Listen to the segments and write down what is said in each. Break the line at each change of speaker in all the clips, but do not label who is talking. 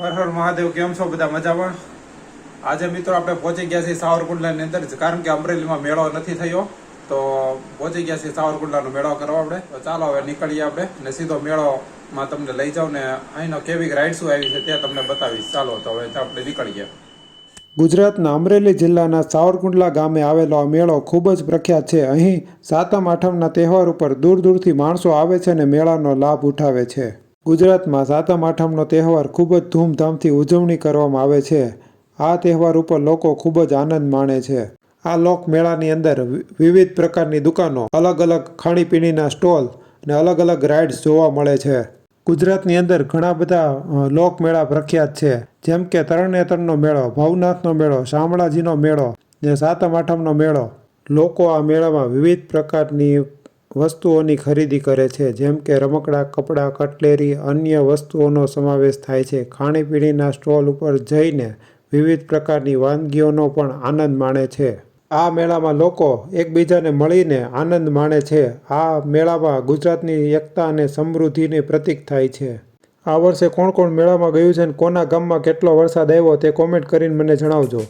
હર હર મહાદેવ, કેમ છો બધા? મજામાં? આજે મિત્રો આપણે પહોંચી ગયા છીએ સાવરકુંડલાની અંદર, કારણ કે અમરેલીમાં મેળો નથી થયો, તો પહોંચી ગયા છીએ સાવરકુંડલાનો મેળો કરવા આપણે. તો ચાલો હવે નીકળીએ આપણે ને સીધો મેળોમાં તમને લઈ જાઉં ને અહીંનો કેવી રાઇડ્સ આવી છે તે તમને બતાવીશ. ચાલો તો હવે આપણે નીકળીએ.
ગુજરાતના અમરેલી જિલ્લાના સાવરકુંડલા ગામે આવેલો આ મેળો ખૂબ જ પ્રખ્યાત છે. અહીં સાતમ આઠમના તહેવાર ઉપર દૂર દૂરથી માણસો આવે છે અને મેળાનો લાભ ઉઠાવે છે. ગુજરાતમાં સાતમ આઠમનો તહેવાર ખૂબ જ ધૂમધામથી ઉજવણી કરવામાં આવે છે. આ તહેવાર ઉપર લોકો ખૂબ જ આનંદ માણે છે. આ લોકમેળાની અંદર વિવિધ પ્રકારની દુકાનો, અલગ અલગ ખાણીપીણીના સ્ટોલ અને અલગ અલગ રાઇડ્સ જોવા મળે છે. ગુજરાતની અંદર ઘણા બધા લોકમેળા પ્રખ્યાત છે, જેમ કે તરણેતરનો મેળો, ભવનાથનો મેળો, શામળાજીનો મેળો ને સાતમ આઠમનો મેળો. લોકો આ મેળામાં વિવિધ પ્રકારની વસ્તુઓની ખરીદી કરે છે, જેમ કે રમકડા, કપડાં, કટલેરી, અન્ય વસ્તુઓનો સમાવેશ થાય છે. ખાણીપીણીના સ્ટોલ ઉપર જઈને વિવિધ પ્રકારની વાનગીઓનો પણ આનંદ માણે છે. આ મેળામાં લોકો એકબીજાને મળીને આનંદ માણે છે. આ મેળામાં ગુજરાતની એકતા અને સમૃદ્ધિની પ્રતીક થાય છે. આ વર્ષે કોણ કોણ મેળામાં ગયું છે અને કોના ગામમાં કેટલો વરસાદ આવ્યો તે કોમેન્ટ કરીને મને જણાવજો.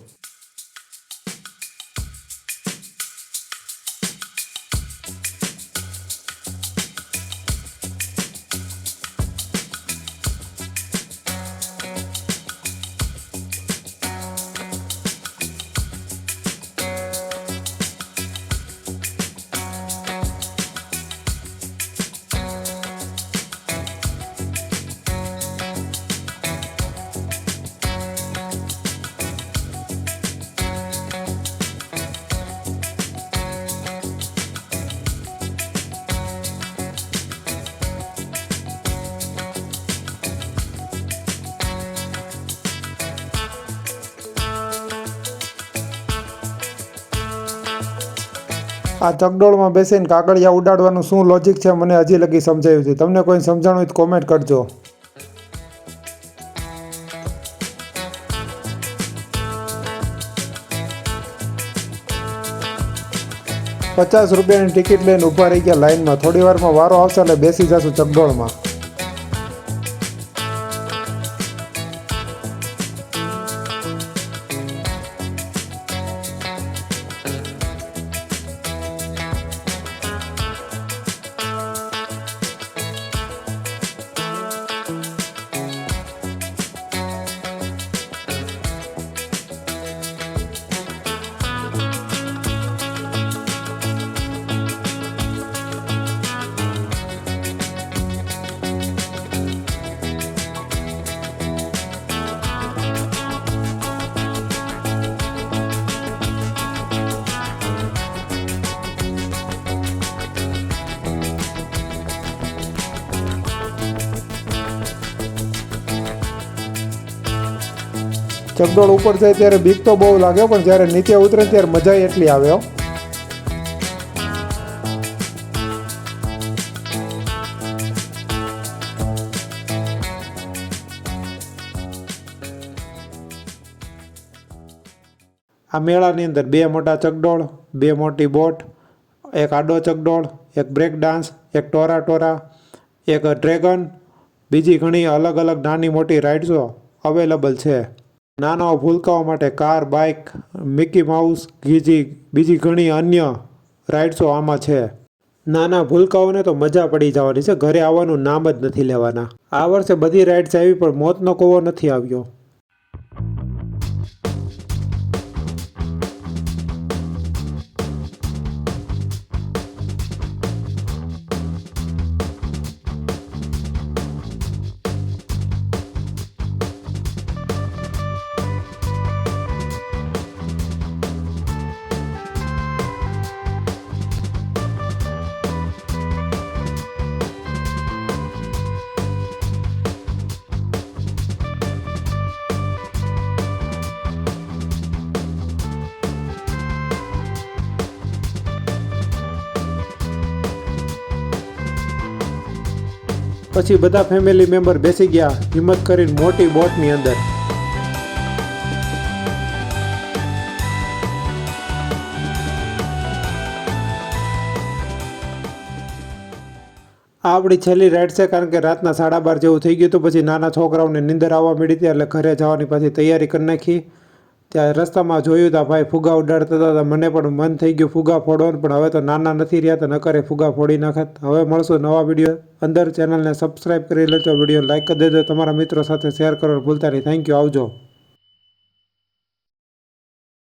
આ ચકડોળમાં બેસીને કાગળિયા ઉડાડવાનું શું લોજિક છે મને હજી લગી સમજાયું છે. તમને કોઈ સમજાણું હોય તો કોમેન્ટ કરજો. ₹50 ની ટિકિટ લઈને ઊભા રહી ગયા લાઈનમાં. થોડી વારમાં વારો આવશે એટલે બેસી જશું ચકડોળમાં. ચકડોળ ઉપર જાય ત્યારે બીક તો બહુ લાગે, પણ જ્યારે નીચે ઉતરે ત્યારે મજા એટલી આવે. આ મેળાની અંદર 2 મોટા ચકડોળ, 2 મોટી બોટ, એક આડો ચકડોળ, એક બ્રેક ડાન્સ, એક ટોરા, એક ડ્રેગન, બીજી ઘણી અલગ અલગ નાની મોટી રાઇડ્સો અવેલેબલ છે. નાના ભૂલકાઓ માટે કાર, બાઇક, મિકી માઉસ, બીજી ઘણી અન્ય રાઇડ્સો આમાં છે. નાના ભૂલકાઓને તો મજા પડી જવાની છે, ઘરે આવવાનું નામ જ નથી લેવાના. આ વર્ષે બધી રાઇડ્સ આવી પણ મોતનો કૂવો નથી આવ્યો. પછી બધા ફેમિલી મેમ્બર બેસી ગયા હિંમત કરીને મોટી બોટની અંદર. આ આપણી છેલ્લી રાઈડ છે કારણ કે રાતના 12:30 જેવું થઈ ગયું હતું. પછી નાના છોકરાઓને નીંદર આવવા મળી હતી એટલે ઘરે જવાની પાછી તૈયારી કરી નાખી. ત્યાં રસ્તામાં જોયું હતા ભાઈ ફુગા ઉડાડતા હતા તો મને પણ મન થઈ ગયું ફુગા ફોડવાનું, પણ હવે તો નાના નથી રહ્યા તો નકરે ફુગા ફોડી નાખત. હવે મળશું નવા વિડીયો અંદર. ચેનલને સબસ્ક્રાઈબ કરી લેજો, વિડીયો લાઈક કરી દેજો, તમારા મિત્રો સાથે શેર કરવાનું ભૂલતા નહીં. થેન્ક યુ, આવજો.